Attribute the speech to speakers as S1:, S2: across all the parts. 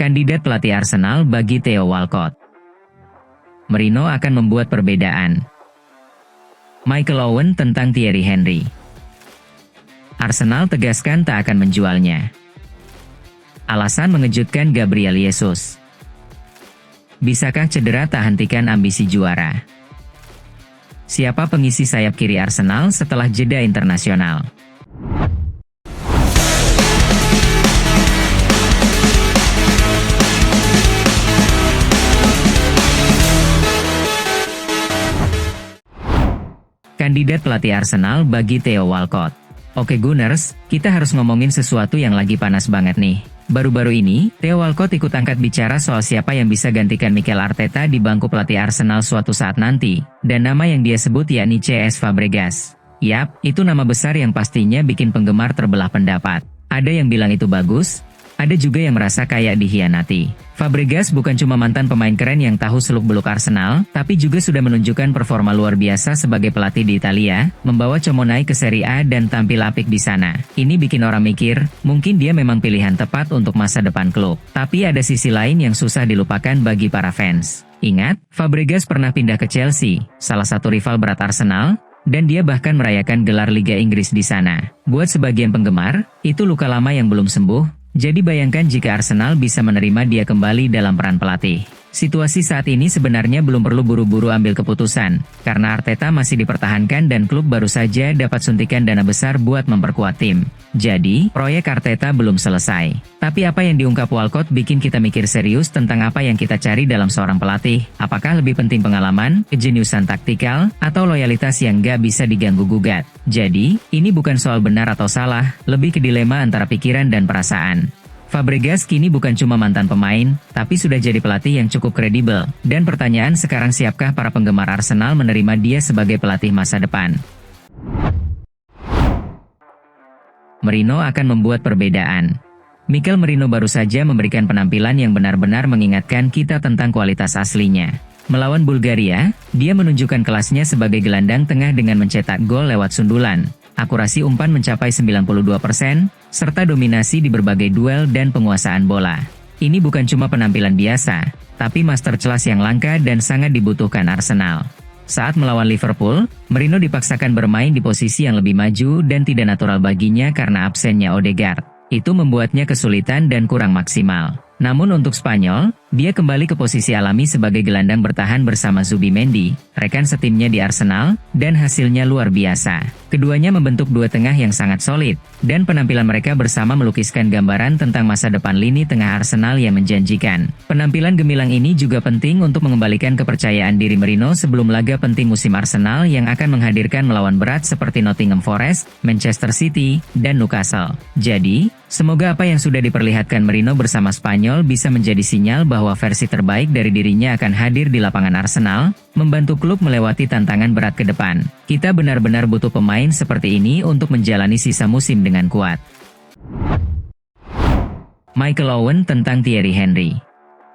S1: Kandidat pelatih Arsenal bagi Theo Walcott. Mourinho akan membuat perbedaan. Michael Owen tentang Thierry Henry. Arsenal tegaskan tak akan menjualnya. Alasan mengejutkan Gabriel Jesus. Bisakah cedera tak hentikan ambisi juara? Siapa pengisi sayap kiri Arsenal setelah jeda internasional? Kandidat pelatih Arsenal bagi Theo Walcott. Oke Gunners, kita harus ngomongin sesuatu yang lagi panas banget nih. Baru-baru ini, Theo Walcott ikut angkat bicara soal siapa yang bisa gantikan Mikel Arteta di bangku pelatih Arsenal suatu saat nanti, dan nama yang dia sebut yakni CS Fabregas. Yap, itu nama besar yang pastinya bikin penggemar terbelah pendapat. Ada yang bilang itu bagus, ada juga yang merasa kayak dihianati. Fabregas bukan cuma mantan pemain keren yang tahu seluk-beluk Arsenal, tapi juga sudah menunjukkan performa luar biasa sebagai pelatih di Italia, membawa Como naik ke Serie A dan tampil apik di sana. Ini bikin orang mikir, mungkin dia memang pilihan tepat untuk masa depan klub. Tapi ada sisi lain yang susah dilupakan bagi para fans. Ingat, Fabregas pernah pindah ke Chelsea, salah satu rival berat Arsenal, dan dia bahkan merayakan gelar Liga Inggris di sana. Buat sebagian penggemar, itu luka lama yang belum sembuh. Jadi bayangkan jika Arsenal bisa menerima dia kembali dalam peran pelatih. Situasi saat ini sebenarnya belum perlu buru-buru ambil keputusan, karena Arteta masih dipertahankan dan klub baru saja dapat suntikan dana besar buat memperkuat tim. Jadi, proyek Arteta belum selesai. Tapi apa yang diungkap Walcott bikin kita mikir serius tentang apa yang kita cari dalam seorang pelatih. Apakah lebih penting pengalaman, kejeniusan taktikal, atau loyalitas yang gak bisa diganggu-gugat? Jadi, ini bukan soal benar atau salah, lebih ke dilema antara pikiran dan perasaan. Fabregas kini bukan cuma mantan pemain, tapi sudah jadi pelatih yang cukup kredibel. Dan pertanyaan sekarang, siapkah para penggemar Arsenal menerima dia sebagai pelatih masa depan? Mourinho akan membuat perbedaan. Mikel Mourinho baru saja memberikan penampilan yang benar-benar mengingatkan kita tentang kualitas aslinya. Melawan Bulgaria, dia menunjukkan kelasnya sebagai gelandang tengah dengan mencetak gol lewat sundulan. Akurasi umpan mencapai 92%, serta dominasi di berbagai duel dan penguasaan bola. Ini bukan cuma penampilan biasa, tapi masterclass yang langka dan sangat dibutuhkan Arsenal. Saat melawan Liverpool, Mourinho dipaksakan bermain di posisi yang lebih maju dan tidak natural baginya karena absennya Odegaard. Itu membuatnya kesulitan dan kurang maksimal. Namun untuk Spanyol, dia kembali ke posisi alami sebagai gelandang bertahan bersama Zubimendi, rekan setimnya di Arsenal, dan hasilnya luar biasa. Keduanya membentuk dua tengah yang sangat solid, dan penampilan mereka bersama melukiskan gambaran tentang masa depan lini tengah Arsenal yang menjanjikan. Penampilan gemilang ini juga penting untuk mengembalikan kepercayaan diri Mourinho sebelum laga penting musim Arsenal yang akan menghadirkan melawan berat seperti Nottingham Forest, Manchester City, dan Newcastle. Jadi, semoga apa yang sudah diperlihatkan Mourinho bersama Spanyol bisa menjadi sinyal bahwa versi terbaik dari dirinya akan hadir di lapangan Arsenal, membantu klub melewati tantangan berat ke depan. Kita benar-benar butuh pemain seperti ini untuk menjalani sisa musim dengan kuat. Michael Owen tentang Thierry Henry.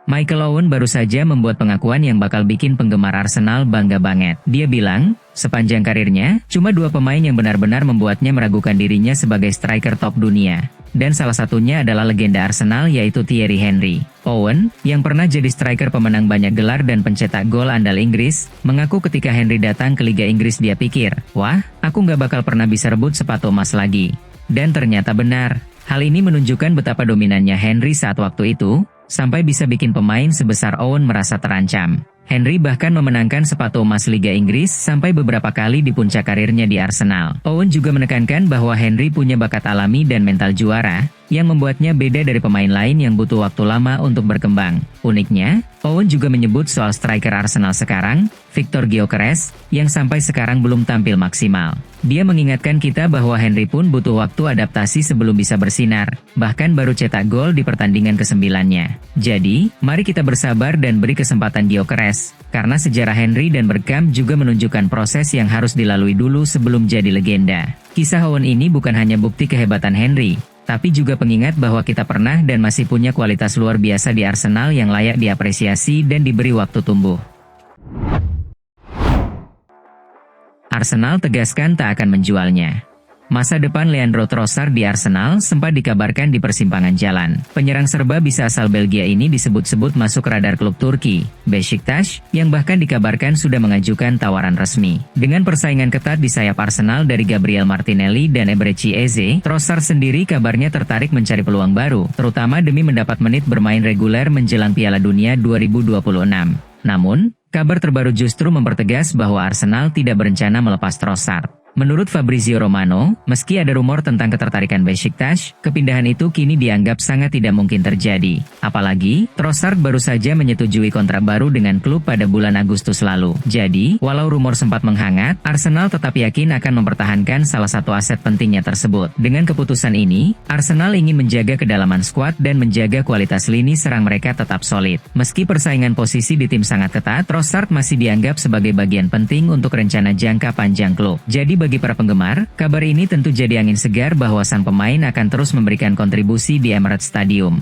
S1: Michael Owen baru saja membuat pengakuan yang bakal bikin penggemar Arsenal bangga banget. Dia bilang, sepanjang karirnya, cuma dua pemain yang benar-benar membuatnya meragukan dirinya sebagai striker top dunia. Dan salah satunya adalah legenda Arsenal yaitu Thierry Henry. Owen, yang pernah jadi striker pemenang banyak gelar dan pencetak gol andal Inggris, mengaku ketika Henry datang ke Liga Inggris dia pikir, wah, aku nggak bakal pernah bisa rebut sepatu emas lagi. Dan ternyata benar. Hal ini menunjukkan betapa dominannya Henry saat waktu itu, sampai bisa bikin pemain sebesar Owen merasa terancam. Henry bahkan memenangkan sepatu emas Liga Inggris sampai beberapa kali di puncak karirnya di Arsenal. Owen juga menekankan bahwa Henry punya bakat alami dan mental juara, yang membuatnya beda dari pemain lain yang butuh waktu lama untuk berkembang. Uniknya, Owen juga menyebut soal striker Arsenal sekarang, Victor Gyökeres, yang sampai sekarang belum tampil maksimal. Dia mengingatkan kita bahwa Henry pun butuh waktu adaptasi sebelum bisa bersinar, bahkan baru cetak gol di pertandingan ke-9-nya. Jadi, mari kita bersabar dan beri kesempatan Gyökeres, karena sejarah Henry dan Bergkamp juga menunjukkan proses yang harus dilalui dulu sebelum jadi legenda. Kisah Owen ini bukan hanya bukti kehebatan Henry, tapi juga pengingat bahwa kita pernah dan masih punya kualitas luar biasa di Arsenal yang layak diapresiasi dan diberi waktu tumbuh. Arsenal tegaskan tak akan menjualnya. Masa depan Leandro Trossard di Arsenal sempat dikabarkan di persimpangan jalan. Penyerang serba bisa asal Belgia ini disebut-sebut masuk radar klub Turki, Beşiktaş, yang bahkan dikabarkan sudah mengajukan tawaran resmi. Dengan persaingan ketat di sayap Arsenal dari Gabriel Martinelli dan Eberechi Eze, Trossard sendiri kabarnya tertarik mencari peluang baru, terutama demi mendapat menit bermain reguler menjelang Piala Dunia 2026. Namun, kabar terbaru justru mempertegas bahwa Arsenal tidak berencana melepas Trossard. Menurut Fabrizio Romano, meski ada rumor tentang ketertarikan Beşiktaş, kepindahan itu kini dianggap sangat tidak mungkin terjadi. Apalagi, Trossard baru saja menyetujui kontrak baru dengan klub pada bulan Agustus lalu. Jadi, walau rumor sempat menghangat, Arsenal tetap yakin akan mempertahankan salah satu aset pentingnya tersebut. Dengan keputusan ini, Arsenal ingin menjaga kedalaman skuad dan menjaga kualitas lini serang mereka tetap solid. Meski persaingan posisi di tim sangat ketat, Trossard masih dianggap sebagai bagian penting untuk rencana jangka panjang klub. Jadi bagi para penggemar, kabar ini tentu jadi angin segar bahwa sang pemain akan terus memberikan kontribusi di Emirates Stadium.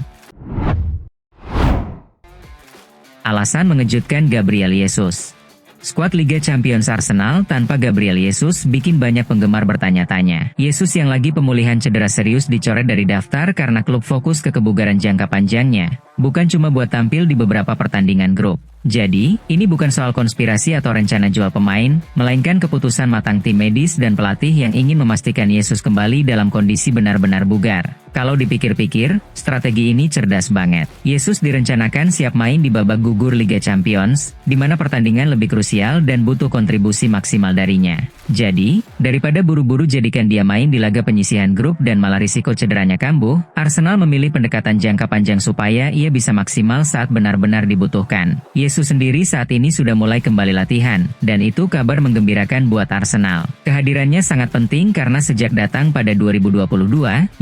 S1: Alasan mengejutkan Gabriel Jesus. Skuad Liga Champions Arsenal tanpa Gabriel Jesus bikin banyak penggemar bertanya-tanya. Jesus yang lagi pemulihan cedera serius dicoret dari daftar karena klub fokus ke kebugaran jangka panjangnya, bukan cuma buat tampil di beberapa pertandingan grup. Jadi, ini bukan soal konspirasi atau rencana jual pemain, melainkan keputusan matang tim medis dan pelatih yang ingin memastikan Jesus kembali dalam kondisi benar-benar bugar. Kalau dipikir-pikir, strategi ini cerdas banget. Jesus direncanakan siap main di babak gugur Liga Champions, di mana pertandingan lebih krusial dan butuh kontribusi maksimal darinya. Jadi, daripada buru-buru jadikan dia main di laga penyisihan grup dan malah risiko cederanya kambuh, Arsenal memilih pendekatan jangka panjang supaya ia bisa maksimal saat benar-benar dibutuhkan. Jesus sendiri saat ini sudah mulai kembali latihan, dan itu kabar menggembirakan buat Arsenal. Kehadirannya sangat penting karena sejak datang pada 2022,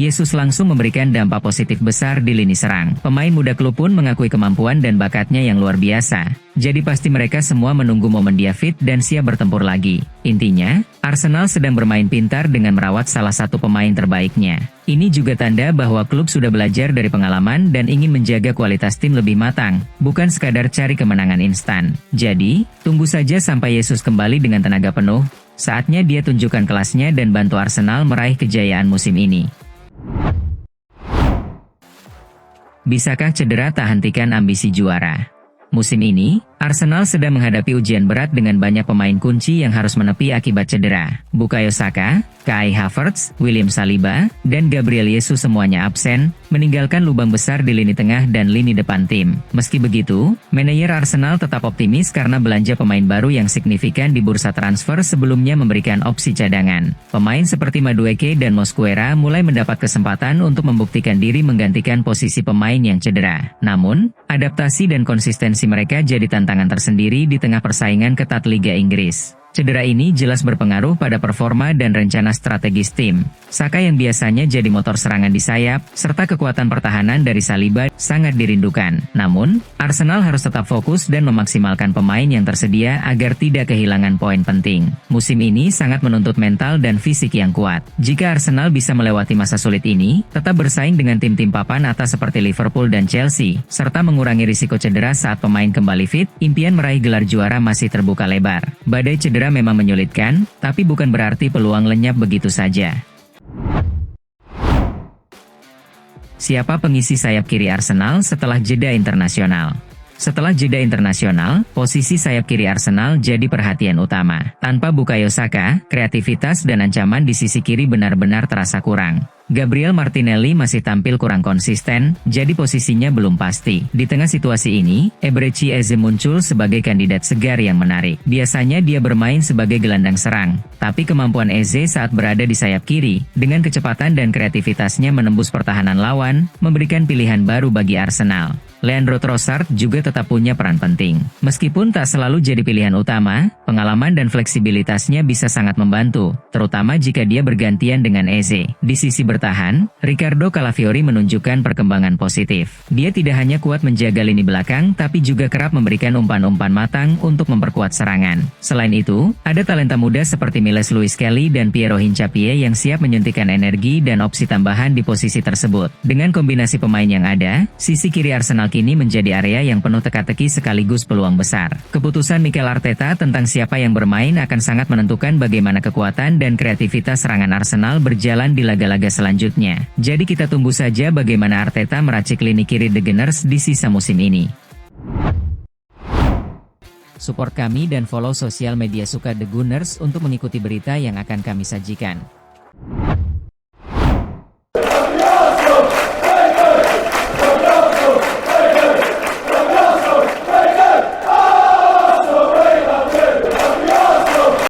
S1: Jesus langsung memberikan dampak positif besar di lini serang. Pemain muda klub pun mengakui kemampuan dan bakatnya yang luar biasa. Jadi pasti mereka semua menunggu momen dia fit dan siap bertempur lagi. Intinya, Arsenal sedang bermain pintar dengan merawat salah satu pemain terbaiknya. Ini juga tanda bahwa klub sudah belajar dari pengalaman dan ingin menjaga kualitas tim lebih matang, bukan sekadar cari kemenangan instan. Jadi, tunggu saja sampai Jesus kembali dengan tenaga penuh. Saatnya dia tunjukkan kelasnya dan bantu Arsenal meraih kejayaan musim ini. Bisakah cedera tak hentikan ambisi juara? Musim ini, Arsenal sedang menghadapi ujian berat dengan banyak pemain kunci yang harus menepi akibat cedera. Bukayo Saka, Kai Havertz, William Saliba, dan Gabriel Jesus semuanya absen, meninggalkan lubang besar di lini tengah dan lini depan tim. Meski begitu, manajer Arsenal tetap optimis karena belanja pemain baru yang signifikan di bursa transfer sebelumnya memberikan opsi cadangan. Pemain seperti Madueke dan Mosquera mulai mendapat kesempatan untuk membuktikan diri menggantikan posisi pemain yang cedera. Namun, adaptasi dan konsistensi mereka jadi tantangan tersendiri di tengah persaingan ketat Liga Inggris. Cedera ini jelas berpengaruh pada performa dan rencana strategis tim. Saka yang biasanya jadi motor serangan di sayap, serta kekuatan pertahanan dari Saliba sangat dirindukan. Namun, Arsenal harus tetap fokus dan memaksimalkan pemain yang tersedia agar tidak kehilangan poin penting. Musim ini sangat menuntut mental dan fisik yang kuat. Jika Arsenal bisa melewati masa sulit ini, tetap bersaing dengan tim-tim papan atas seperti Liverpool dan Chelsea, serta mengurangi risiko cedera saat pemain kembali fit, impian meraih gelar juara masih terbuka lebar. Badai cedera memang menyulitkan, tapi bukan berarti peluang lenyap begitu saja. Siapa pengisi sayap kiri Arsenal setelah jeda internasional? Setelah jeda internasional, posisi sayap kiri Arsenal jadi perhatian utama. Tanpa Bukayo Saka, kreativitas dan ancaman di sisi kiri benar-benar terasa kurang. Gabriel Martinelli masih tampil kurang konsisten, jadi posisinya belum pasti. Di tengah situasi ini, Eberechi Eze muncul sebagai kandidat segar yang menarik. Biasanya dia bermain sebagai gelandang serang, tapi kemampuan Eze saat berada di sayap kiri, dengan kecepatan dan kreativitasnya menembus pertahanan lawan, memberikan pilihan baru bagi Arsenal. Leandro Trossard juga tetap punya peran penting. Meskipun tak selalu jadi pilihan utama, pengalaman dan fleksibilitasnya bisa sangat membantu, terutama jika dia bergantian dengan Eze. Di sisi bertahan, Ricardo Calafiori menunjukkan perkembangan positif. Dia tidak hanya kuat menjaga lini belakang, tapi juga kerap memberikan umpan-umpan matang untuk memperkuat serangan. Selain itu, ada talenta muda seperti Miles Lewis Kelly dan Piero Hincapié yang siap menyuntikkan energi dan opsi tambahan di posisi tersebut. Dengan kombinasi pemain yang ada, sisi kiri Arsenal kini menjadi area yang penuh teka-teki sekaligus peluang besar. Keputusan Mikel Arteta tentang siapa yang bermain akan sangat menentukan bagaimana kekuatan dan kreativitas serangan Arsenal berjalan di laga-laga selanjutnya. Jadi kita tunggu saja bagaimana Arteta meracik lini kiri The Gunners di sisa musim ini. Support kami dan follow sosial media Suka The Gunners untuk mengikuti berita yang akan kami sajikan.